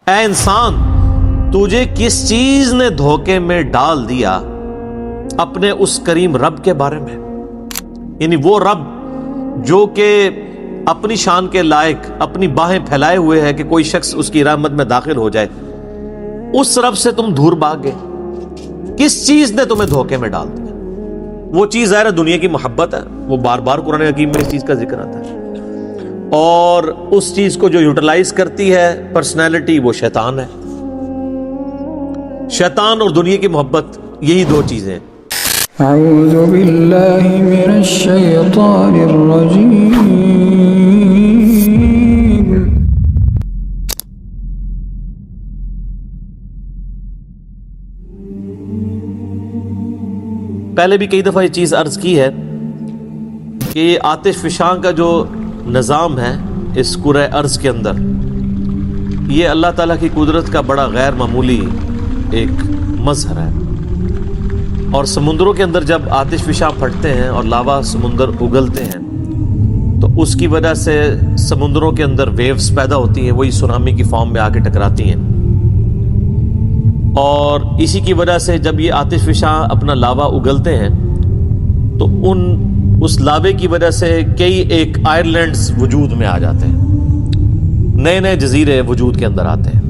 اے انسان تجھے کس چیز نے دھوکے میں ڈال دیا اپنے اس کریم رب کے بارے میں، یعنی وہ رب جو کہ اپنی شان کے لائق اپنی باہیں پھیلائے ہوئے ہے کہ کوئی شخص اس کی رحمت میں داخل ہو جائے، اس رب سے تم دور بھاگ گئے۔ کس چیز نے تمہیں دھوکے میں ڈال دیا؟ وہ چیز ظاہر دنیا کی محبت ہے، وہ بار بار قرآن حکیم میں اس چیز کا ذکر آتا ہے، اور اس چیز کو جو یوٹیلائز کرتی ہے پرسنالٹی وہ شیطان ہے۔ شیطان اور دنیا کی محبت یہی دو چیزیں ہیں۔ اعوذ باللہ من الشیطان الرجیم۔ پہلے بھی کئی دفعہ یہ چیز عرض کی ہے کہ یہ آتش فشاں کا جو نظام ہے اس کرۂ ارض کے اندر، یہ اللہ تعالیٰ کی قدرت کا بڑا غیر معمولی ایک مظہر ہے، اور سمندروں کے اندر جب آتش فشاں پھٹتے ہیں اور لاوا سمندر اگلتے ہیں تو اس کی وجہ سے سمندروں کے اندر ویوز پیدا ہوتی ہیں، وہی سونامی کی فارم میں آ کے ٹکراتی ہیں، اور اسی کی وجہ سے جب یہ آتش فشاں اپنا لاوا اگلتے ہیں تو اس لاوے کی وجہ سے کئی ایک آئرلینڈز وجود میں آ جاتے ہیں، نئے نئے جزیرے وجود کے اندر آتے ہیں۔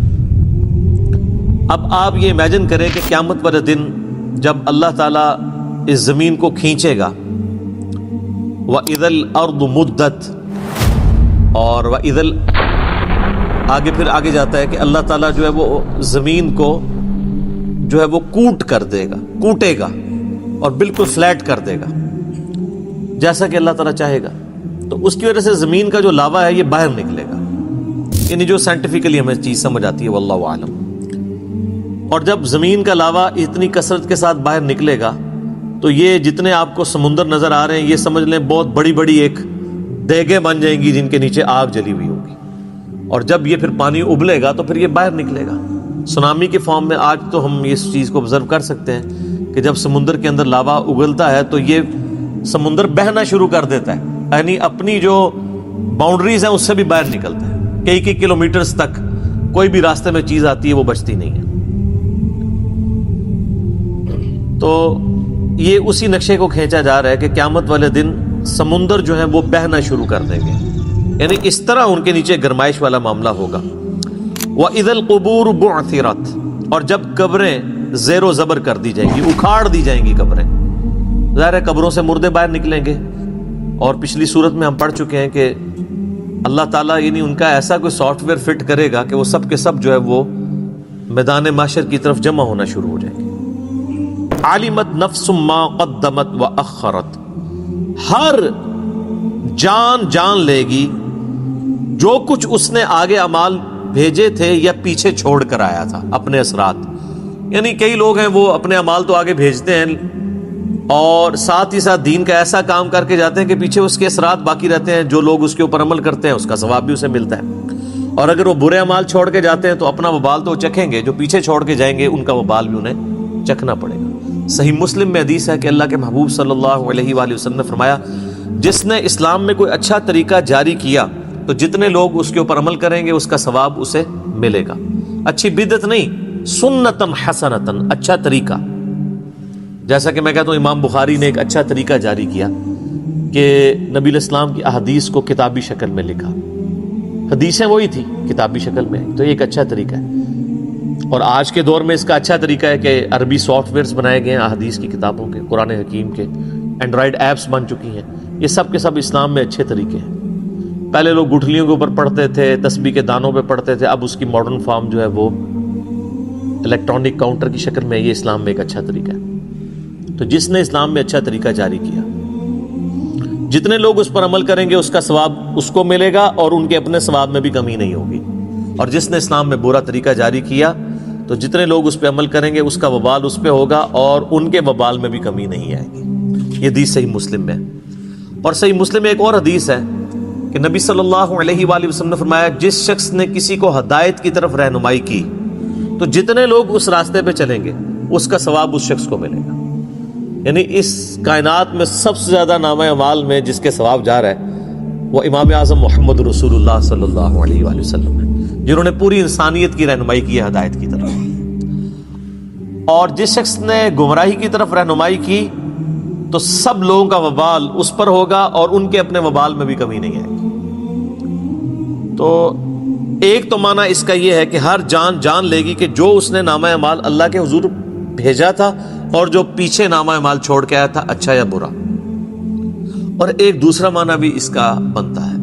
اب آپ یہ امیجن کریں کہ قیامت والے دن جب اللہ تعالیٰ اس زمین کو کھینچے گا، وَإِذَا الْأَرْضُ مُدَّتْ، اور وَإِذَا آگے پھر آگے جاتا ہے کہ اللہ تعالیٰ جو ہے وہ زمین کو جو ہے وہ کوٹے گا اور بالکل فلیٹ کر دے گا جیسا کہ اللہ تعالیٰ چاہے گا، تو اس کی وجہ سے زمین کا جو لاوا ہے یہ باہر نکلے گا، یعنی جو سائنٹیفکلی ہمیں چیز سمجھ آتی ہے واللہ عالم۔ اور جب زمین کا لاوا اتنی کثرت کے ساتھ باہر نکلے گا تو یہ جتنے آپ کو سمندر نظر آ رہے ہیں یہ سمجھ لیں بہت بڑی بڑی ایک دیگیں بن جائیں گی جن کے نیچے آگ جلی ہوئی ہوگی، اور جب یہ پھر پانی ابلے گا تو پھر یہ باہر نکلے گا سونامی کے فارم میں۔ آج تو ہم اس چیز کو آبزرو کر سکتے ہیں کہ جب سمندر کے اندر لاوا اگلتا ہے تو یہ سمندر بہنا شروع کر دیتا ہے، یعنی اپنی جو باؤنڈریز ہیں اس سے بھی باہر نکلتا ہے، کئی کلومیٹرز تک کوئی بھی راستے میں چیز آتی ہے وہ بچتی نہیں ہے۔ تو یہ اسی نقشے کو کھینچا جا رہا ہے کہ قیامت والے دن سمندر جو ہیں وہ بہنا شروع کر دیں گے، یعنی اس طرح ان کے نیچے گرمائش والا معاملہ ہوگا۔ وَإِذَا الْقُبُورُ بُعْثِرَتْ، اور جب قبریں زیر و زبر کر دی جائیں گی، اکھاڑ دی جائیں گی قبریں، ظاہر ہے قبروں سے مردے باہر نکلیں گے، اور پچھلی صورت میں ہم پڑھ چکے ہیں کہ اللہ تعالیٰ یعنی ان کا ایسا کوئی سافٹ ویئر فٹ کرے گا کہ وہ سب کے سب جو ہے وہ میدان محشر کی طرف جمع ہونا شروع ہو جائیں گے۔ عَلِمَتْ نَفْسٌ مَا قَدَّمَتْ وَأَخَّرَتْ، ہر جان لے گی جو کچھ اس نے آگے اعمال بھیجے تھے یا پیچھے چھوڑ کر آیا تھا اپنے اثرات، یعنی کئی لوگ ہیں وہ اپنے اعمال تو آگے بھیجتے ہیں اور ساتھ ہی ساتھ دین کا ایسا کام کر کے جاتے ہیں کہ پیچھے اس کے اثرات باقی رہتے ہیں، جو لوگ اس کے اوپر عمل کرتے ہیں اس کا ثواب بھی اسے ملتا ہے، اور اگر وہ برے اعمال چھوڑ کے جاتے ہیں تو اپنا وبال تو چکھیں گے، جو پیچھے چھوڑ کے جائیں گے ان کا وبال بھی انہیں چکھنا پڑے گا۔ صحیح مسلم میں حدیث ہے کہ اللہ کے محبوب صلی اللہ علیہ وآلہ وسلم نے فرمایا، جس نے اسلام میں کوئی اچھا طریقہ جاری کیا تو جتنے لوگ اس کے اوپر عمل کریں گے اس کا ثواب اسے ملے گا۔ اچھی بدعت نہیں، سنتن حسنتن، اچھا طریقہ۔ جیسا کہ میں کہتا ہوں امام بخاری نے ایک اچھا طریقہ جاری کیا کہ نبی الاسلام کی احادیث کو کتابی شکل میں لکھا، حدیثیں وہی تھی کتابی شکل میں، تو یہ ایک اچھا طریقہ ہے۔ اور آج کے دور میں اس کا اچھا طریقہ ہے کہ عربی سافٹ ویئرز بنائے گئے ہیں احادیث کی کتابوں کے، قرآن حکیم کے، اینڈرائڈ ایپس بن چکی ہیں، یہ سب کے سب اسلام میں اچھے طریقے ہیں۔ پہلے لوگ گٹھلیوں کے اوپر پڑھتے تھے، تسبیح کے دانوں پہ پڑھتے تھے، اب اس کی ماڈرن فارم جو ہے وہ الیکٹرانک کاؤنٹر کی شکل میں، یہ اسلام میں ایک اچھا طریقہ ہے۔ تو جس نے اسلام میں اچھا طریقہ جاری کیا، جتنے لوگ اس پر عمل کریں گے اس کا ثواب اس کو ملے گا اور ان کے اپنے ثواب میں بھی کمی نہیں ہوگی، اور جس نے اسلام میں برا طریقہ جاری کیا تو جتنے لوگ اس پہ عمل کریں گے اس کا وبال اس پہ ہوگا اور ان کے وبال میں بھی کمی نہیں آئے گی۔ یہ حدیث صحیح مسلم میں، اور صحیح مسلم میں ایک اور حدیث ہے کہ نبی صلی اللہ علیہ وآلہ وسلم نے فرمایا، جس شخص نے کسی کو ہدایت کی طرف رہنمائی کی تو جتنے لوگ اس راستے پہ چلیں گے اس کا ثواب اس شخص کو ملے گا۔ یعنی اس کائنات میں سب سے زیادہ نامہ اعمال میں جس کے ثواب جا رہا ہے وہ امام اعظم محمد رسول اللہ صلی اللہ علیہ وآلہ وسلم ہے۔ جنہوں نے پوری انسانیت کی رہنمائی کی ہے ہدایت کی طرف. اور جس شخص نے گمراہی کی طرف رہنمائی کی تو سب لوگوں کا وبال اس پر ہوگا اور ان کے اپنے وبال میں بھی کمی نہیں آئے گی. تو ایک تو معنی اس کا یہ ہے کہ ہر جان جان لے گی کہ جو اس نے نامہ اعمال اللہ کے حضور بھیجا تھا اور جو پیچھے نامہ اعمال چھوڑ کے آیا تھا، اچھا یا برا. اور ایک دوسرا معنی بھی اس کا بنتا ہے،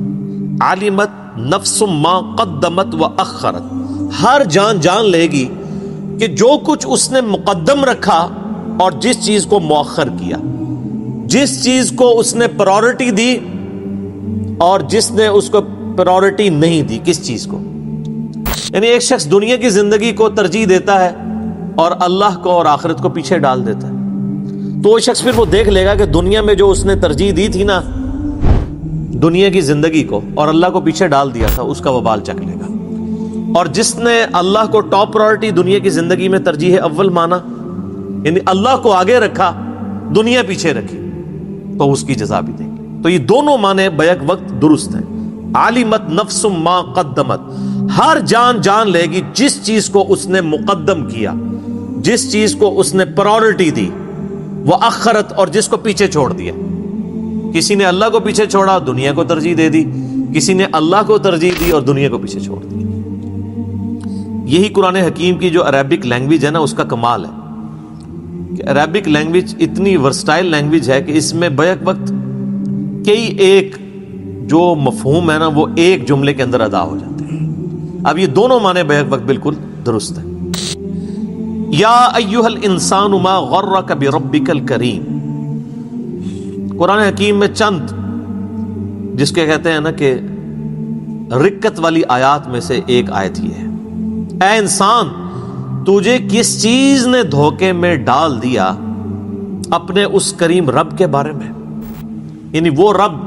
عالمت نفس ما قدمت و اخرت. ہر جان جان لے گی کہ جو کچھ اس نے مقدم رکھا اور جس چیز کو مؤخر کیا، جس چیز کو اس نے پرائورٹی دی اور جس نے اس کو پرائورٹی نہیں دی. کس چیز کو؟ یعنی ایک شخص دنیا کی زندگی کو ترجیح دیتا ہے اور اللہ کو اور آخرت کو پیچھے ڈال دیتا ہے، تو وہ شخص پھر وہ دیکھ لے گا کہ دنیا میں جو اس نے ترجیح دی تھی نا دنیا کی زندگی کو اور اللہ کو پیچھے ڈال دیا تھا، اس کا وبال چکھ لے گا. اور جس نے اللہ کو ٹاپ پرائورٹی دنیا کی زندگی میں ترجیح اول مانا، یعنی اللہ کو آگے رکھا دنیا پیچھے رکھی، تو اس کی جزا بھی دیں گے. تو یہ دونوں معنی بیک وقت درست ہیں. عالمت نفس ما قدمت، ہر جان جان لے گی جس چیز کو اس نے مقدم کیا، جس چیز کو اس نے پرائورٹی دی، وہ اخرت، اور جس کو پیچھے چھوڑ دیا. کسی نے اللہ کو پیچھے چھوڑا، دنیا کو ترجیح دے دی. کسی نے اللہ کو ترجیح دی اور دنیا کو پیچھے چھوڑ دی. یہی قرآن حکیم کی جو عربک لینگویج ہے نا، اس کا کمال ہے کہ عربک لینگویج اتنی ورسٹائل لینگویج ہے کہ اس میں بیک وقت کئی ایک جو مفہوم ہے نا وہ ایک جملے کے اندر ادا ہو جاتے ہیں. اب یہ دونوں معنی بیک وقت بالکل درست ہیں. یا ایھا الانسان ما غرک بربک الکریم. قرآن حکیم میں چند جس کے کہتے ہیں نا کہ رکت والی آیات میں سے ایک آیت یہ ہے، اے انسان تجھے کس چیز نے دھوکے میں ڈال دیا اپنے اس کریم رب کے بارے میں. یعنی وہ رب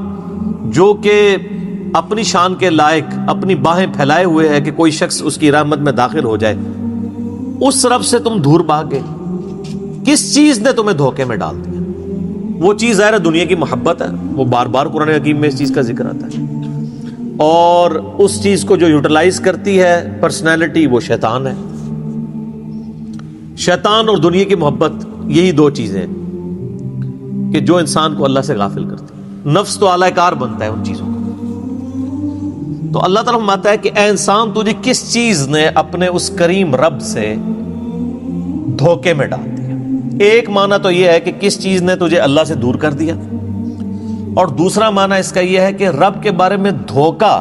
جو کہ اپنی شان کے لائق اپنی باہیں پھیلائے ہوئے ہے کہ کوئی شخص اس کی رحمت میں داخل ہو جائے، اس رب سے تم دور بھاگ گئے. کس چیز نے تمہیں دھوکے میں ڈال دیا؟ وہ چیز ظاہر ہے دنیا کی محبت ہے، وہ بار بار قرآن حکیم میں اس چیز کا ذکر آتا ہے. اور اس چیز کو جو یوٹیلائز کرتی ہے پرسنالٹی، وہ شیطان ہے. شیطان اور دنیا کی محبت، یہی دو چیزیں کہ جو انسان کو اللہ سے غافل کرتی ہے. نفس تو اعلی کار بنتا ہے ان چیزوں کا. تو اللہ تعالیٰ فرماتا ہے کہ اے انسان تجھے کس چیز نے اپنے اس کریم رب سے دھوکے میں ڈال دیا. ایک معنی تو یہ ہے کہ کس چیز نے تجھے اللہ سے دور کر دیا، اور دوسرا معنی اس کا یہ ہے کہ رب کے بارے میں دھوکا،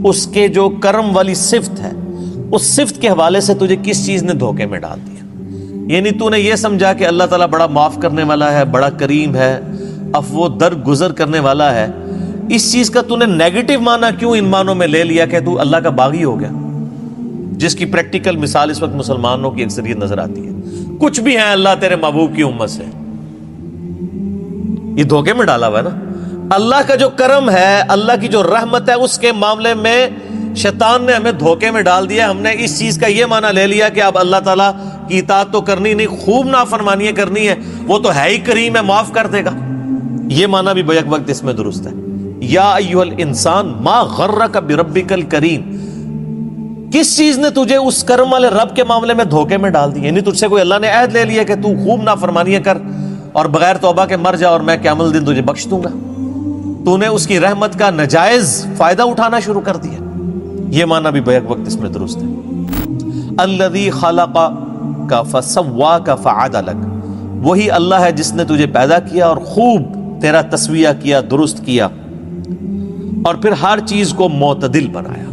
اس کے جو کرم والی صفت ہے اس صفت کے حوالے سے تجھے کس چیز نے دھوکے میں ڈال دیا. یعنی تو نے یہ سمجھا کہ اللہ تعالیٰ بڑا معاف کرنے والا ہے، بڑا کریم ہے، عفو و درگزر کرنے والا ہے. اس چیز کا تو نے نیگیٹو معنی کیوں ان معنوں میں لے لیا کہ تو اللہ کا باغی ہو گیا، جس کی پریکٹیکل مثال اس وقت مسلمانوں کی اکثریت نظر آتی ہے. کچھ بھی ہیں اللہ تیرے محبوب کی امت سے. یہ دھوکے میں ڈالا ہوا ہے نا. اللہ کا جو کرم ہے، اللہ کی جو رحمت ہے، اس کے معاملے میں شیطان نے ہمیں دھوکے میں ڈال دیا. ہم نے اس چیز کا یہ معنی لے لیا کہ اب اللہ تعالیٰ کی اطاعت تو کرنی نہیں، خوب نافرمانیاں کرنی ہے، وہ تو ہے ہی کریم ہے، معاف کر دے گا. یہ معنی بھی بیک وقت اس میں درست ہے. یا ایھا الانسان ما غرک بربک الکریم. کس چیز نے تجھے اس کرم والے رب کے معاملے میں دھوکے میں ڈال دی؟ یعنی تجھ سے کوئی اللہ نے عہد لے لیا کہ تو خوب نافرمانیاں کر اور بغیر توبہ کے مر جا اور میں قیامت الدن تجھے بخش دوں گا. تو نے اس کی رحمت کا ناجائز فائدہ اٹھانا شروع کر دیا. یہ معنی بھی بیک وقت اس میں درست ہے. الذی خلقک فسواک فعدلک. وہی اللہ ہے جس نے تجھے پیدا کیا اور خوب تیرا تسویہ کیا، درست کیا، اور پھر ہر چیز کو معتدل بنایا.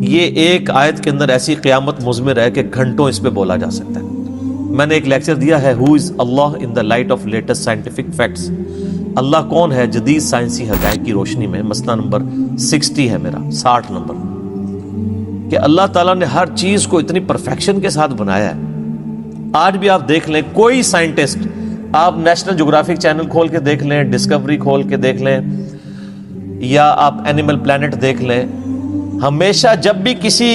یہ ایک آیت کے اندر ایسی قیامت مضمر ہے کہ گھنٹوں اس پہ بولا جا سکتا ہے. میں نے ایک لیکچر دیا ہے who is Allah in the light of latest scientific facts. Allah کون ہے جدید سائنسی حقائق کی روشنی میں. مسئلہ نمبر 60 ہے میرا، 60 نمبر، کہ اللہ تعالیٰ نے ہر چیز کو اتنی پرفیکشن کے ساتھ بنایا ہے. آج بھی آپ دیکھ لیں، کوئی سائنٹسٹ، آپ نیشنل جغرافک چینل کھول کے دیکھ لیں، ڈسکوری کھول کے دیکھ لیں، یا آپ اینیمل پلانٹ دیکھ لیں، ہمیشہ جب بھی کسی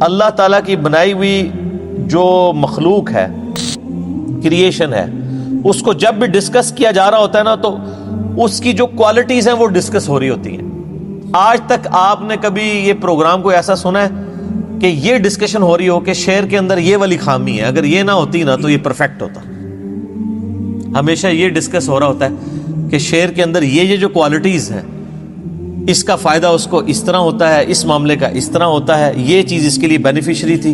اللہ تعالیٰ کی بنائی ہوئی جو مخلوق ہے، کریشن ہے، اس کو جب بھی ڈسکس کیا جا رہا ہوتا ہے نا، تو اس کی جو کوالٹیز ہیں وہ ڈسکس ہو رہی ہوتی ہیں. آج تک آپ نے کبھی یہ پروگرام کو ایسا سنا ہے کہ یہ ڈسکشن ہو رہی ہو کہ شعر کے اندر یہ والی خامی ہے، اگر یہ نہ ہوتی نا تو یہ پرفیکٹ ہوتا. ہمیشہ یہ ڈسکس ہو رہا ہوتا ہے کہ شعر کے اندر یہ جو کوالٹیز ہیں، اس کا فائدہ اس کو اس طرح ہوتا ہے، اس معاملے کا اس طرح ہوتا ہے، یہ چیز اس کے لیے بینیفیشری تھی.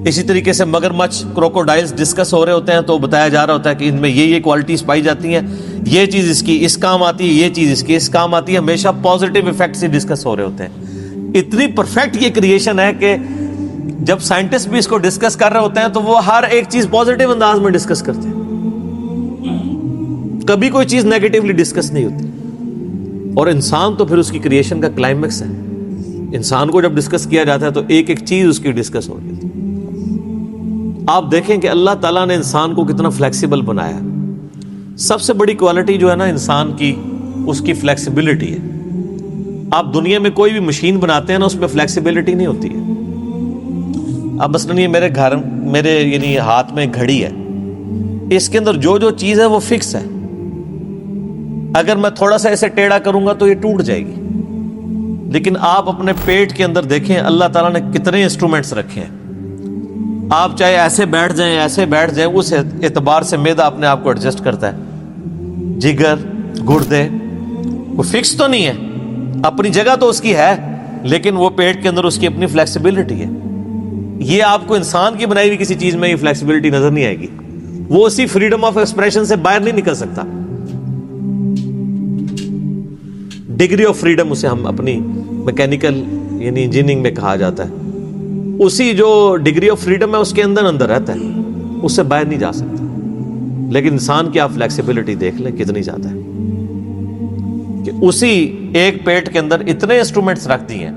اسی طریقے سے مگرمچھ، کروکوڈائلز ڈسکس ہو رہے ہوتے ہیں تو بتایا جا رہا ہوتا ہے کہ ان میں یہ کوالٹیز پائی جاتی ہیں، یہ چیز اس کی اس کام آتی ہے، یہ چیز اس کی اس کام آتی ہے. ہمیشہ پازیٹیو ایفیکٹس ہی ڈسکس ہو رہے ہوتے ہیں. اتنی پرفیکٹ یہ کریشن ہے کہ جب سائنٹسٹ بھی اس کو ڈسکس کر رہے ہوتے ہیں تو وہ ہر ایک چیز پازیٹیو انداز میں ڈسکس کرتے ہیں، کبھی کوئی چیز نیگیٹیولی ڈسکس نہیں ہوتی. اور انسان تو پھر اس کی کریشن کا کلائمیکس ہے. انسان کو جب ڈسکس کیا جاتا ہے تو ایک ایک چیز اس کی ڈسکس ہو رہی ہے. آپ دیکھیں کہ اللہ تعالیٰ نے انسان کو کتنا فلیکسیبل بنایا. سب سے بڑی کوالٹی جو ہے نا انسان کی، اس کی فلیکسیبلٹی ہے. آپ دنیا میں کوئی بھی مشین بناتے ہیں نا، اس میں فلیکسیبلٹی نہیں ہوتی ہے. اب مثلاً یہ میرے یعنی ہاتھ میں گھڑی ہے، اس کے اندر جو چیز ہے وہ فکس ہے. اگر میں تھوڑا سا ایسے ٹیڑھا کروں گا تو یہ ٹوٹ جائے گی. لیکن آپ اپنے پیٹ کے اندر دیکھیں اللہ تعالیٰ نے کتنے انسٹرومنٹس رکھے ہیں. آپ چاہے ایسے بیٹھ جائیں ایسے بیٹھ جائیں، اس اعتبار سے معدہ اپنے آپ کو ایڈجسٹ کرتا ہے. جگر، گردے، وہ فکس تو نہیں ہے، اپنی جگہ تو اس کی ہے، لیکن وہ پیٹ کے اندر اس کی اپنی فلیکسیبلٹی ہے. یہ آپ کو انسان کی بنائی ہوئی کسی چیز میں یہ فلیکسیبلٹی نظر نہیں آئے گی. وہ اسی فریڈم آف ایکسپریشن سے باہر نہیں نکل سکتا. ڈگری آف فریڈم اسے ہم اپنی میکینیکل یعنی انجینئرنگ میں کہا جاتا ہے. اسی جو ڈگری آف فریڈم ہے اس کے اندر رہتا ہے، اس سے باہر نہیں جا سکتا. لیکن انسان کی آپ فلیکسیبلٹی دیکھ لیں کتنی زیادہ ہے کہ اسی ایک پیٹ کے اندر اتنے انسٹرومنٹس رکھ دی ہیں،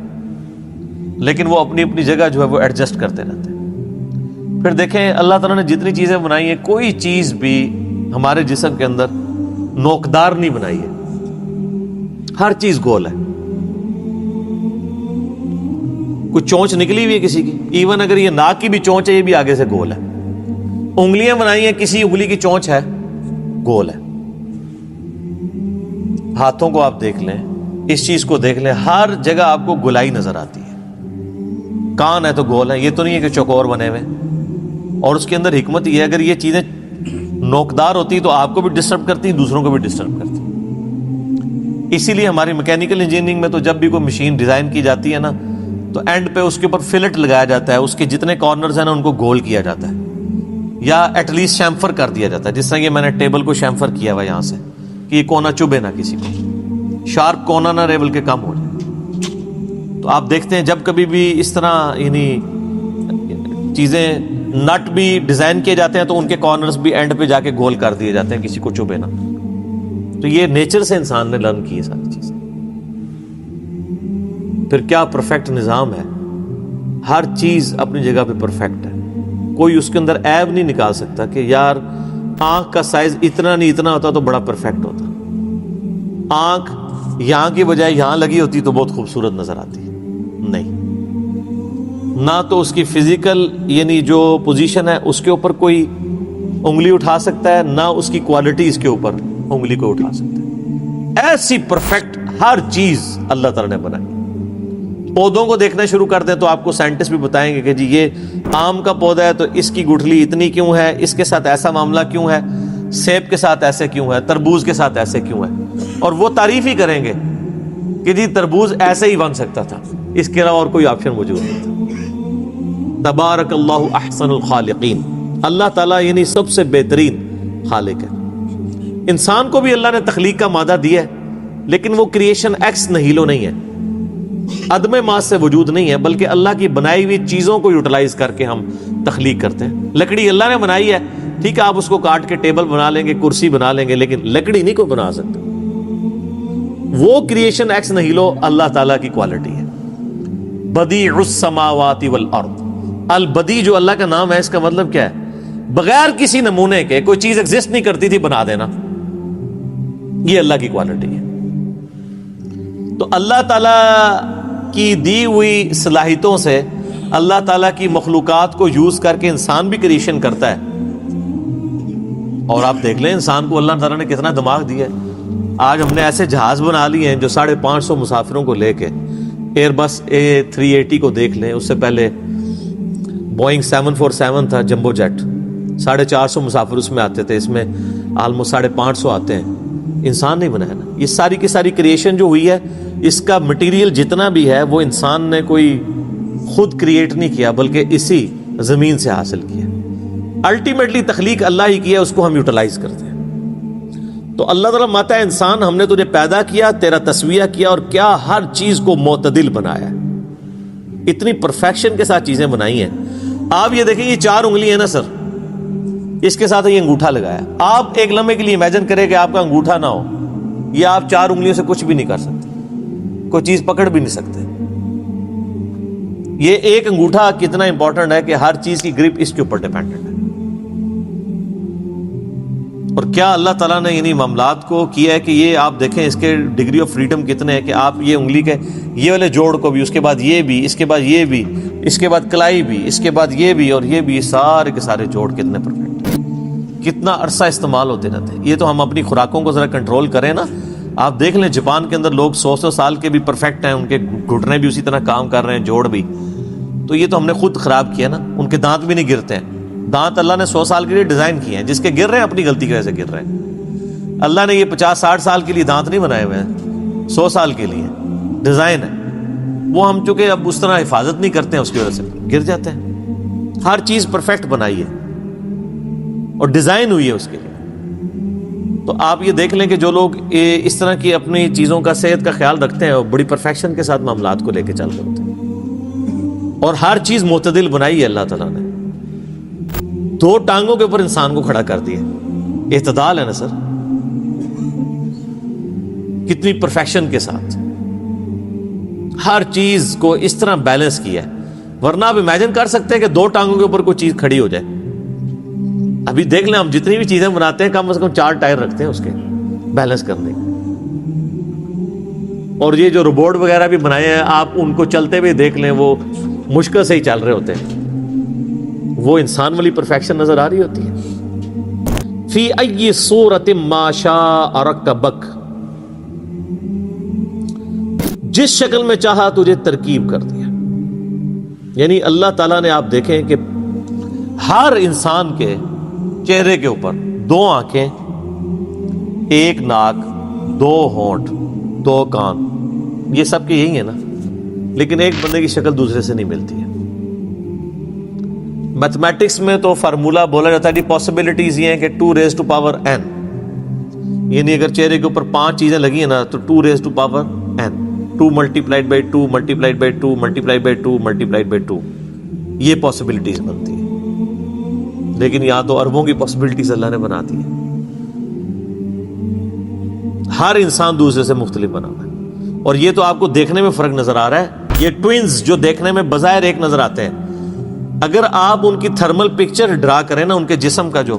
لیکن وہ اپنی اپنی جگہ جو ہے وہ ایڈجسٹ کرتے رہتے ہیں. پھر دیکھیں اللہ تعالیٰ نے جتنی چیزیں بنائی ہیں، کوئی چیز بھی ہمارے جسم کے اندر نوکدار نہیں بنائی ہے. ہر چیز گول ہے. کوئی چونچ نکلی ہوئی ہے کسی کی، ایون اگر یہ ناک کی بھی چونچ ہے یہ بھی آگے سے گول ہے. انگلیاں بنائی ہیں، کسی انگلی کی چونچ ہے گول ہے. ہاتھوں کو آپ دیکھ لیں، اس چیز کو دیکھ لیں، ہر جگہ آپ کو گولائی نظر آتی ہے. کان ہے تو گول ہے، یہ تو نہیں ہے کہ چوکور بنے ہوئے. اور اس کے اندر حکمت یہ ہے، اگر یہ چیزیں نوکدار ہوتی تو آپ کو بھی ڈسٹرب کرتی، دوسروں کو بھی ڈسٹرب کرتی. اسی لیے ہماری میکینیکل انجینئرنگ میں تو جب بھی کوئی مشین ڈیزائن کی جاتی ہے نا، تو اینڈ پہ اس کے اوپر فلٹ لگایا جاتا ہے، اس کے جتنے کارنرز ہیں نا ان کو گول کیا جاتا ہے، یا ایٹ لیسٹ شیمفر کر دیا جاتا ہے. جس طرح یہ میں نے ٹیبل کو شیمفر کیا ہوا یہاں سے کہ یہ کونا چبھے نہ کسی کو، شارپ کونا نہ ریبل کے کم ہو جائے. تو آپ دیکھتے ہیں جب کبھی بھی اس طرح یعنی چیزیں نٹ بھی ڈیزائن کیے جاتے ہیں تو ان کے کارنرز بھی اینڈ پہ جا کے گول کر دیے جاتے ہیں کسی کو چبھے نہ. تو یہ نیچر سے انسان نے لرن کی ہے ساری چیزیں. پھر کیا پرفیکٹ نظام ہے، ہر چیز اپنی جگہ پہ پرفیکٹ ہے. کوئی اس کے اندر عیب نہیں نکال سکتا کہ یار آنکھ کا سائز اتنا نہیں اتنا ہوتا تو بڑا پرفیکٹ ہوتا. آنکھ یہاں کی بجائے یہاں لگی ہوتی تو بہت خوبصورت نظر آتی. نہیں، نہ تو اس کی فزیکل یعنی جو پوزیشن ہے اس کے اوپر کوئی انگلی اٹھا سکتا ہے، نہ اس کی کوالٹی اس کے اوپر انگلی کو اٹھا سکتا ہے. ایسی پرفیکٹ ہر چیز اللہ تعالیٰ نے بنائی. پودوں کو دیکھنا شروع کر دیں تو آپ کو سائنٹسٹ بھی بتائیں گے کہ جی یہ آم کا پودا ہے تو اس کی گٹھلی اتنی کیوں ہے، اس کے ساتھ ایسا معاملہ کیوں ہے، سیب کے ساتھ ایسے کیوں ہے، تربوز کے ساتھ ایسے کیوں ہے. اور وہ تعریف ہی کریں گے کہ جی تربوز ایسے ہی بن سکتا تھا، اس کے علاوہ اور کوئی آپشن موجود نہیں تھا. تبارک اللہ احسن الخالقین. اللہ تعالیٰ یعنی سب سے بہترین خالق ہے. انسان کو بھی اللہ نے تخلیق کا مادہ دیا ہے، لیکن وہ کریشن ایکس نہیلو نہیں ہے، عدم ماس سے وجود نہیں ہے، بلکہ اللہ کی بنائی ہوئی چیزوں کو یوٹیلائز کر کے ہم تخلیق کرتے ہیں. لکڑی اللہ نے بنائی ہے، ٹھیک ہے، آپ اس کو کاٹ کے ٹیبل بنا لیں گے، کرسی بنا لیں گے، لیکن لکڑی نہیں کوئی بنا سکتا. وہ کریشن ایکس نہیلو اللہ تعالیٰ کی کوالٹی ہے. بدیع السماوات والارض. البدیع جو اللہ کا نام ہے، اس کا مطلب کیا ہے؟ بغیر کسی نمونے کے کوئی چیز ایگزسٹ نہیں کرتی تھی بنا دینا. یہ اللہ کی کوالٹی ہے. تو اللہ تعالیٰ کی دی ہوئی صلاحیتوں سے اللہ تعالیٰ کی مخلوقات کو یوز کر کے انسان بھی کریشن کرتا ہے. اور آپ دیکھ لیں انسان کو اللہ تعالیٰ نے کتنا دماغ دیا ہے. آج ہم نے ایسے جہاز بنا لیے ہیں جو 550 مسافروں کو لے کے ایئر بس A380 کو دیکھ لیں، اس سے پہلے بوئنگ 747 تھا جمبو جیٹ، 450 مسافر اس میں آتے تھے، اس میں آلموسٹ 550 آتے ہیں. انسان نہیں بنایا نا. یہ ساری کی ساری کریشن جو ہوئی ہے، اس کا مٹیریل جتنا بھی ہے وہ انسان نے کوئی خود کریٹ نہیں کیا، بلکہ اسی زمین سے حاصل کیا. الٹیمیٹلی تخلیق اللہ ہی کیا، اس کو ہم یوٹیلائز کرتے ہیں. تو اللہ تعالیٰ ماتا ہے انسان ہم نے تجھے پیدا کیا، تیرا تسویہ کیا، اور کیا ہر چیز کو معتدل بنایا ہے. اتنی پرفیکشن کے ساتھ چیزیں بنائی ہیں. آپ یہ دیکھیں، یہ 4 انگلی ہے نا سر، اس کے ساتھ یہ انگوٹھا لگایا. آپ ایک لمحے کے لیے امیجن کریں کہ آپ کا انگوٹھا نہ ہو، یہ آپ 4 انگلیوں سے کچھ بھی نہیں کر سکتے، کوئی چیز پکڑ بھی نہیں سکتے. یہ ایک انگوٹھا کتنا امپورٹنٹ ہے کہ ہر چیز کی گرپ اس کے اوپر ڈیپینڈنٹ ہے. اور کیا اللہ تعالیٰ نے یعنی معاملات کو کیا ہے کہ یہ آپ دیکھیں اس کے ڈگری آف فریڈم کتنے ہیں کہ آپ یہ انگلی کے یہ والے جوڑ کو بھی، اس کے بعد یہ بھی، اس کے بعد یہ بھی، اس کے بعد کلائی بھی، اس کے بعد یہ بھی اور یہ بھی، سارے کے سارے جوڑ کتنے پرفیکٹ ہیں، کتنا عرصہ استعمال ہوتے رہتے ہیں. یہ تو ہم اپنی خوراکوں کو ذرا کنٹرول کریں نا. آپ دیکھ لیں جاپان کے اندر لوگ 100 سال کے بھی پرفیکٹ ہیں، ان کے گھٹنے بھی اسی طرح کام کر رہے ہیں، جوڑ بھی. تو یہ تو ہم نے خود خراب کیا نا. ان کے دانت بھی نہیں گرتے ہیں. دانت اللہ نے 100 سال کے لیے ڈیزائن کیے ہیں، جس کے گر رہے ہیں اپنی غلطی کی وجہ سے گر رہے ہیں. اللہ نے یہ 50-60 سال کے لیے دانت نہیں بنائے ہوئے ہیں، 100 سال کے لیے ڈیزائن ہے. وہ ہم چونکہ اب اس طرح حفاظت نہیں کرتے ہیں، اس کی وجہ سے گر جاتے ہیں. ہر چیز پرفیکٹ بنائی ہے اور ڈیزائن ہوئی ہے اس کے لیے. تو آپ یہ دیکھ لیں کہ جو لوگ اس طرح کی اپنی چیزوں کا، صحت کا خیال رکھتے ہیں، اور بڑی پرفیکشن کے ساتھ معاملات کو لے کے چل رہے ہوتے ہیں. اور ہر چیز معتدل بنائی ہے اللہ تعالیٰ نے. 2 ٹانگوں کے اوپر انسان کو کھڑا کر دیا. اعتدال ہے نا سر، کتنی پرفیکشن کے ساتھ ہر چیز کو اس طرح بیلنس کیا ہے. ورنہ آپ امیجن کر سکتے ہیں کہ 2 ٹانگوں کے اوپر کوئی چیز کھڑی ہو جائے. ابھی دیکھ لیں ہم جتنی بھی چیزیں بناتے ہیں کم از کم 4 ٹائر رکھتے ہیں اس کے بیلنس کرنے. اور یہ جو روبوٹ وغیرہ بھی بنائے ہیں، آپ ان کو چلتے ہوئے دیکھ لیں، وہ مشکل سے ہی چل رہے ہوتے ہیں. وہ انسان والی پرفیکشن نظر آ رہی ہوتی ہے. فی ای صورت ما شاء رکبک، جس شکل میں چاہا تجھے ترکیب کر دیا. یعنی اللہ تعالیٰ نے آپ دیکھیں کہ ہر انسان کے چہرے کے اوپر 2 آنکھیں، 1 ناک، 2 ہونٹ، 2 کان، یہ سب کے یہی ہیں نا. لیکن ایک بندے کی شکل دوسرے سے نہیں ملتی ہے. میتھمیٹکس میں تو فارمولا بولا جاتا ہے کہ پاسبلٹیز یہ ہیں کہ 2 raised to power n، یعنی اگر چہرے کے اوپر 5 چیزیں لگی ہیں نا تو 2 raised to power n، 2 multiplied by 2 multiplied by 2 multiplied by 2 multiplied by 2، یہ پاسبلٹیز بنتی ہے. لیکن یہاں تو اربوں کی پاسبلٹیز اللہ نے بنا دی ہے. ہر انسان دوسرے سے مختلف بنا ہوا ہے. اور یہ تو آپ کو دیکھنے میں فرق نظر آ رہا ہے. یہ ٹوئنز جو دیکھنے میں بظاہر ایک نظر آتے ہیں، اگر آپ ان کی تھرمل پکچر ڈرا کریں نا، ان کے جسم کا جو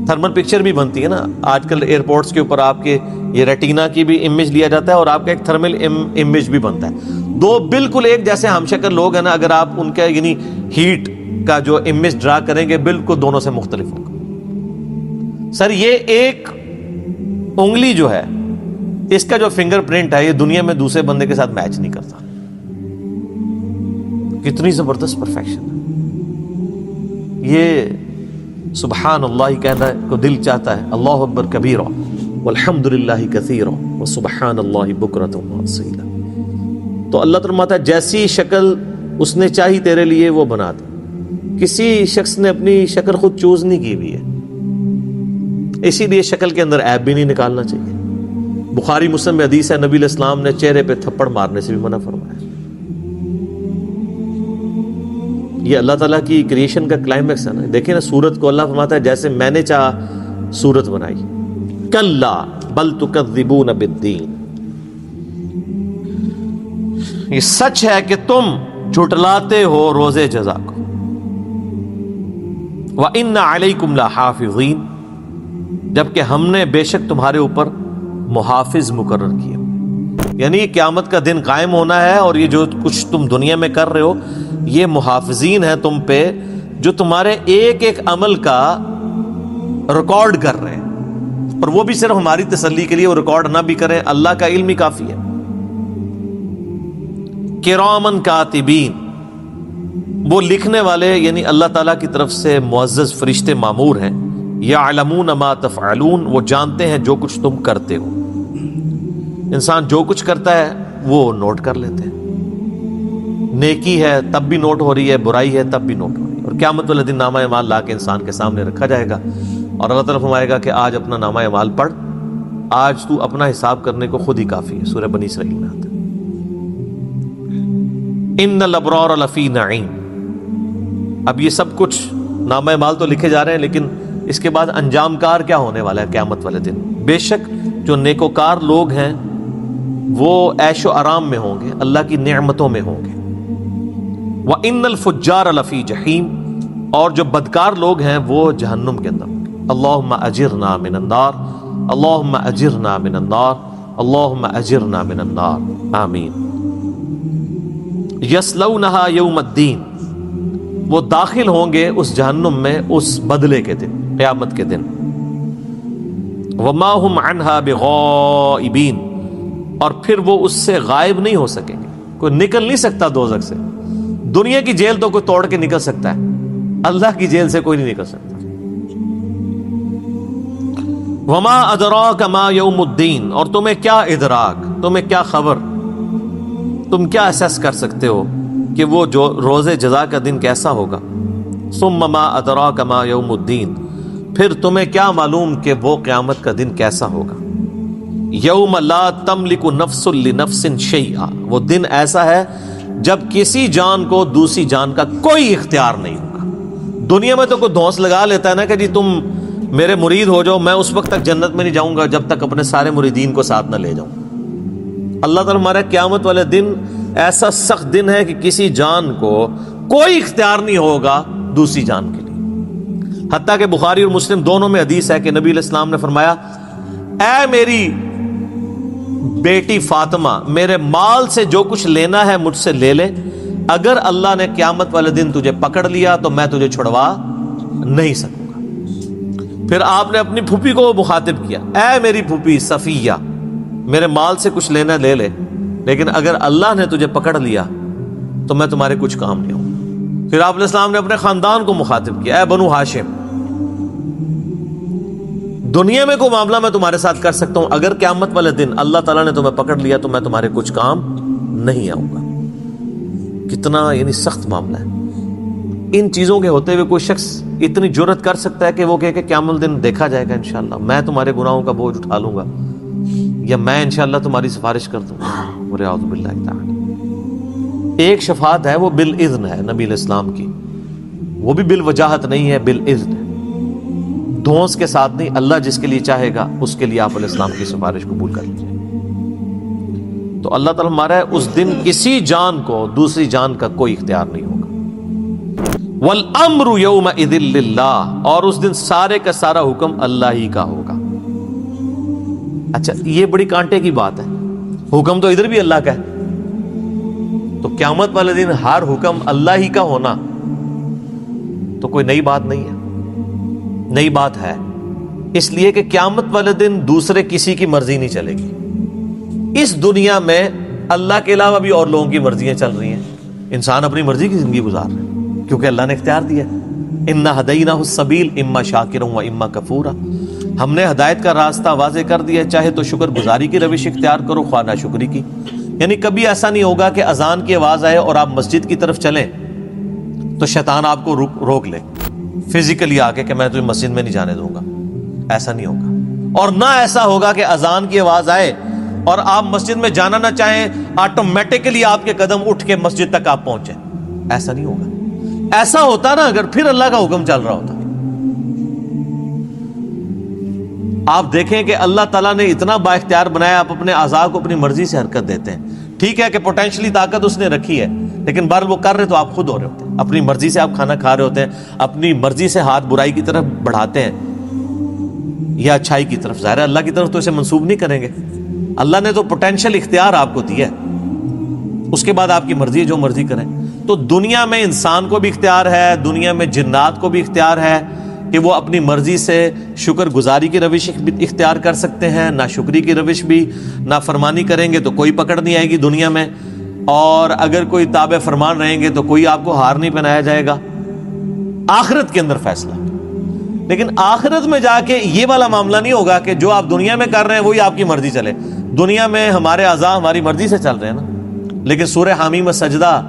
تھرمل پکچر بھی بنتی ہے نا، آج کل ایئرپورٹس کے اوپر آپ کے یہ ریٹینا کی بھی امیج لیا جاتا ہے اور آپ کا ایک تھرمل امیج بھی بنتا ہے. 2 بالکل ایک جیسے ہم شکل لوگ ہیں نا، اگر آپ ان کے یعنی ہیٹ کا جو امیج ڈرا کریں گے بالکل دونوں سے مختلف ہوگا. سر یہ ایک انگلی جو ہے، اس کا جو فنگر پرنٹ ہے، یہ دنیا میں دوسرے بندے کے ساتھ میچ نہیں کرتا. کتنی زبردست پرفیکشن ہے. یہ سبحان اللہ کہنا کو دل چاہتا ہے. اللہ اکبر کبیرا والحمد للہ کثیرا وسبحان اللہ بکرۃ واصیلا. تو اللہ تعالیٰ ہے جیسی شکل اس نے چاہی تیرے لیے وہ بنا دی. کسی شخص نے اپنی شکل خود چوز نہیں کی ہوئی ہے، اسی لیے شکل کے اندر عیب بھی نہیں نکالنا چاہیے. بخاری مسلم میں حدیث ہے، نبی علیہ السلام نے چہرے پہ تھپڑ مارنے سے بھی منع فرمایا. یہ اللہ تعالیٰ کی کریشن کا کلائمیکس ہے نا. دیکھیں نا سورت کو اللہ فرماتا ہے جیسے میں نے چاہا سورت بنائی. کلا بل تکذبون بالدین، یہ سچ ہے کہ تم جھٹلاتے ہو روزے جزا کو. وَإِنَّ عَلَيْكُمْ لَحَافِظِينَ، جبکہ ہم نے بے شک تمہارے اوپر محافظ مقرر کیے. یعنی قیامت کا دن قائم ہونا ہے، اور یہ جو کچھ تم دنیا میں کر رہے ہو یہ محافظین ہیں تم پہ، جو تمہارے ایک ایک عمل کا ریکارڈ کر رہے ہیں. اور وہ بھی صرف ہماری تسلی کے لیے، وہ ریکارڈ نہ بھی کریں، اللہ کا علم ہی کافی ہے. کرامن کاتبین، وہ لکھنے والے یعنی اللہ تعالیٰ کی طرف سے معزز فرشتے مامور ہیں، یعلمون ما تفعلون، وہ جانتے ہیں جو کچھ تم کرتے ہو۔ انسان جو کچھ کرتا ہے وہ نوٹ کر لیتے ہیں، نیکی ہے تب بھی نوٹ ہو رہی ہے، برائی ہے تب بھی نوٹ ہو رہی ہے، اور قیامت والے دن نامہ اعمال لا کے انسان کے سامنے رکھا جائے گا، اور اللہ تعالیٰ فرمائے گا کہ آج اپنا نامہ اعمال پڑھ، آج تو اپنا حساب کرنے کو خود ہی کافی ہے۔ سورہ بنی اسرائیل میں آتا ہے ان الابرار لفی نعیم۔ اب یہ سب کچھ نامہ اعمال تو لکھے جا رہے ہیں، لیکن اس کے بعد انجام کار کیا ہونے والا ہے قیامت والے دن؟ بے شک جو نیکوکار لوگ ہیں وہ عیش و آرام میں ہوں گے، اللہ کی نعمتوں میں ہوں گے۔ وَإِنَّ الْفُجَّارَ لَفِي جَحِيمٍ، اور جو بدکار لوگ ہیں وہ جہنم کے اندر ہوں گے۔ اللہم اجرنا من النار، اللہم اجرنا من النار، اللہم اجرنا من النار، آمین۔ یصلونہا یوم الدین، وہ داخل ہوں گے اس جہنم میں اس بدلے کے دن، قیامت کے دن۔ وما ہم عنہا بغائبین، اور پھر وہ اس سے غائب نہیں ہو سکیں گے، کوئی نکل نہیں سکتا دوزخ سے۔ دنیا کی جیل تو کوئی توڑ کے نکل سکتا ہے، اللہ کی جیل سے کوئی نہیں نکل سکتا۔ وما ادراک ما یوم الدین، اور تمہیں کیا ادراک، تمہیں کیا خبر، تم کیا اسیس کر سکتے ہو کہ وہ جو روز جزا کا دن کیسا ہوگا۔ ثم ما ادراک ما یوم الدین، پھر تمہیں کیا معلوم کہ وہ قیامت کا دن کیسا ہوگا۔ یوم لا تملک نفس لنفس شیئا، وہ دن ایسا ہے جب کسی جان کو دوسری جان کا کوئی اختیار نہیں ہوگا۔ دنیا میں تو کوئی دھونس لگا لیتا ہے نا کہ جی تم میرے مرید ہو جاؤ، میں اس وقت تک جنت میں نہیں جاؤں گا جب تک اپنے سارے مریدین کو ساتھ نہ لے جاؤں۔ اللہ تعالیٰ ہمارا قیامت والے دن ایسا سخت دن ہے کہ کسی جان کو کوئی اختیار نہیں ہوگا دوسری جان کے لیے۔ حتیٰ کہ بخاری اور مسلم دونوں میں حدیث ہے کہ نبی علیہ السلام نے فرمایا، اے میری بیٹی فاطمہ، میرے مال سے جو کچھ لینا ہے مجھ سے لے لے، اگر اللہ نے قیامت والے دن تجھے پکڑ لیا تو میں تجھے چھڑوا نہیں سکوں گا۔ پھر آپ نے اپنی پھوپھی کو مخاطب کیا، اے میری پھوپھی صفیہ، میرے مال سے کچھ لینا لے لے، لیکن اگر اللہ نے تجھے پکڑ لیا تو میں تمہارے کچھ کام نہیں ہوں۔ پھر آپ علیہ السلام نے اپنے خاندان کو مخاطب کیا، اے بنو ہاشم، دنیا میں کوئی معاملہ میں تمہارے ساتھ کر سکتا ہوں، اگر قیامت والے دن اللہ تعالیٰ نے تمہیں پکڑ لیا تو میں تمہارے کچھ کام نہیں آؤں گا۔ کتنا یعنی سخت معاملہ ہے۔ ان چیزوں کے ہوتے ہوئے کوئی شخص اتنی جرت کر سکتا ہے کہ وہ کہے کہ قیامت دن دیکھا جائے گا انشاءاللہ، میں تمہارے گناہوں کا بوجھ اٹھا لوں گا، یا میں انشاءاللہ تمہاری سفارش کر دوں گا۔ وَلِعَوْذُ بِاللَّهِ تَعَالَى۔ ایک شفاعت ہے وہ بالاذن ہے نبی علیہ السلام کی، وہ بھی بالوجاہت نہیں ہے، بالاذن ہے، دھونس کے ساتھ نہیں۔ اللہ جس کے لیے چاہے گا اس کے لیے آپ علیہ السلام کی سفارش قبول کر لیجیے۔ تو اللہ تعالیٰ ہمارا ہے اس دن کسی جان کو دوسری جان کا کوئی اختیار نہیں ہوگا۔ وَالْأَمْرُ يَوْمَئِذٍ لِلَّهِ، اور اس دن سارے کا سارا حکم اللہ ہی کا ہوگا۔ اچھا یہ بڑی کانٹے کی بات ہے، حکم تو ادھر بھی اللہ کا ہے، تو قیامت والے دن ہر حکم اللہ ہی کا ہونا تو کوئی نئی بات نہیں ہے، نئی بات ہے، اس لیے کہ قیامت والے دن دوسرے کسی کی مرضی نہیں چلے گی۔ اس دنیا میں اللہ کے علاوہ بھی اور لوگوں کی مرضیاں چل رہی ہیں، انسان اپنی مرضی کی زندگی گزار رہے ہیں کیونکہ اللہ نے اختیار دیا ہے۔ اِنَّا هَدَيْنَاهُ السَّبِيلَ إِمَّا شَاكِرًا وَإِمَّا كَفُورًا، ہم نے ہدایت کا راستہ واضح کر دیا ہے، چاہے تو شکر گزاری کی روش اختیار کرو، خواہ ناشکری کی۔ یعنی کبھی ایسا نہیں ہوگا کہ اذان کی آواز آئے اور آپ مسجد کی طرف چلیں تو شیطان آپ کو روک لے فزیکلی آ کے کہ میں تمہیں مسجد میں نہیں جانے دوں گا، ایسا نہیں ہوگا۔ اور نہ ایسا ہوگا کہ اذان کی آواز آئے اور آپ مسجد میں جانا نہ چاہیں، آٹومیٹکلی آپ کے قدم اٹھ کے مسجد تک آپ پہنچیں، ایسا نہیں ہوگا۔ ایسا ہوتا نا اگر پھر اللہ کا حکم چل رہا ہوتا۔ آپ دیکھیں کہ اللہ تعالیٰ نے اتنا با اختیار بنایا، آپ اپنے اعضاء کو اپنی مرضی سے حرکت دیتے ہیں۔ ٹھیک ہے کہ پوٹینشلی طاقت اس نے رکھی ہے، لیکن بہرحال وہ کر رہے تو آپ خود ہو رہے ہوتے ہیں، اپنی مرضی سے آپ کھانا کھا رہے ہوتے ہیں، اپنی مرضی سے ہاتھ برائی کی طرف بڑھاتے ہیں یا اچھائی کی طرف۔ ظاہر ہے اللہ کی طرف تو اسے منسوب نہیں کریں گے، اللہ نے تو پوٹینشل اختیار آپ کو دیا ہے، اس کے بعد آپ کی مرضی ہے جو مرضی کریں۔ تو دنیا میں انسان کو بھی اختیار ہے، دنیا میں جنات کو بھی اختیار ہے کہ وہ اپنی مرضی سے شکر گزاری کی روش اختیار کر سکتے ہیں، ناشکری کی روش بھی، نافرمانی کریں گے تو کوئی پکڑ نہیں آئے گی دنیا میں۔ اور اگر کوئی تابع فرمان رہیں گے تو کوئی آپ کو ہار نہیں پہنایا جائے گا. آخرت کے اندر فیصلہ. لیکن آخرت میں جا کے یہ والا معاملہ نہیں ہوگا کہ جو آپ دنیا میں کر رہے ہیں وہی آپ کی مرضی چلے. دنیا میں ہمارے اعضاء ہماری مرضی سے چل رہے ہیں نا. لیکن سورہ حامیم السجدہ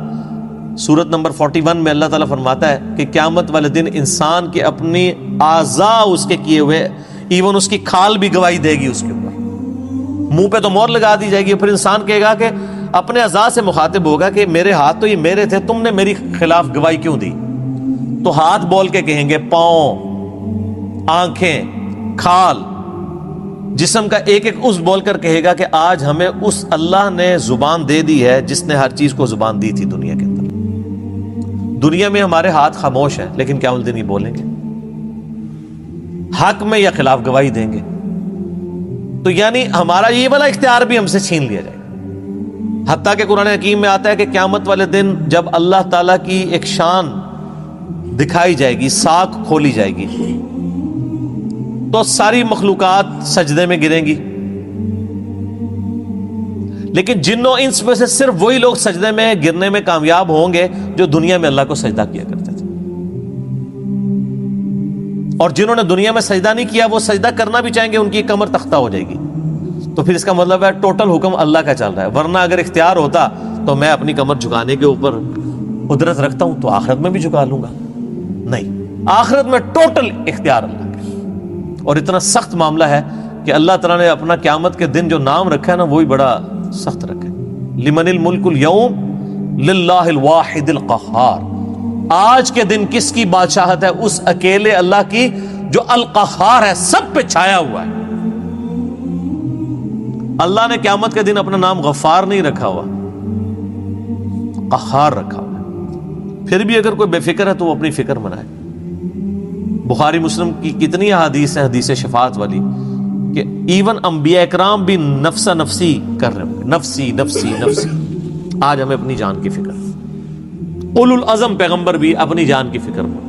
سورت نمبر 41 میں اللہ تعالیٰ فرماتا ہے کہ قیامت والے دن انسان کے اپنی اعضاء اس کے کیے ہوئے، ایون اس کی کھال بھی گواہی دے گی اس کے اوپر. منہ پہ تو مور لگا دی جائے گی. پھر انسان کہے گا کہ اپنے اعضاء سے مخاطب ہوگا کہ میرے ہاتھ تو یہ میرے تھے، تم نے میری خلاف گواہی کیوں دی؟ تو ہاتھ بول کے کہیں گے، پاؤں، آنکھیں، کھال، جسم کا ایک ایک عضو بول کر کہے گا کہ آج ہمیں اس اللہ نے زبان دے دی ہے جس نے ہر چیز کو زبان دی تھی دنیا کے اندر. دنیا میں ہمارے ہاتھ خاموش ہیں لیکن قیامت دن یہ بولیں گے، حق میں یا خلاف گواہی دیں گے. تو یعنی ہمارا یہ والا اختیار بھی ہم سے چھین لیا جائے گا. حتیٰ کہ قرآن حکیم میں آتا ہے کہ قیامت والے دن جب اللہ تعالیٰ کی ایک شان دکھائی جائے گی، ساکھ کھولی جائے گی، تو ساری مخلوقات سجدے میں گریں گی. لیکن جنوں انس میں سے صرف وہی لوگ سجدے میں گرنے میں کامیاب ہوں گے جو دنیا میں اللہ کو سجدہ کیا کرتے تھے. اور جنہوں نے دنیا میں سجدہ نہیں کیا وہ سجدہ کرنا بھی چاہیں گے، ان کی کمر تختہ ہو جائے گی. تو پھر اس کا مطلب ہے ٹوٹل حکم اللہ کا چل رہا ہے. ورنہ اگر اختیار ہوتا تو میں اپنی کمر جھکانے کے اوپر قدرت رکھتا ہوں تو آخرت میں بھی جھکا لوں گا. نہیں، آخرت میں ٹوٹل اختیار اللہ کا. اور اتنا سخت معاملہ ہے کہ اللہ تعالیٰ نے اپنا قیامت کے دن جو نام رکھا ہے نا وہی بڑا سخت رکھا ہے. لمن الملک اليوم للہ الواحد القہار. آج کے دن کس کی بادشاہت ہے؟ اس اکیلے اللہ کی جو القہار ہے، سب پہ چھایا ہوا ہے. اللہ نے قیامت کے دن اپنا نام غفار نہیں رکھا ہوا، قہار رکھا ہوا ہے. پھر بھی اگر کوئی بے فکر ہے تو وہ اپنی فکر منائے. بخاری مسلم کی کتنی احادیث ہیں حدیث شفاعت والی کہ ایون انبیاء اکرام بھی نفسا نفسی کر رہے ہیں، نفسی نفسی نفسی. آج ہمیں اپنی جان کی فکر. اولو العزم پیغمبر بھی اپنی جان کی فکر میں.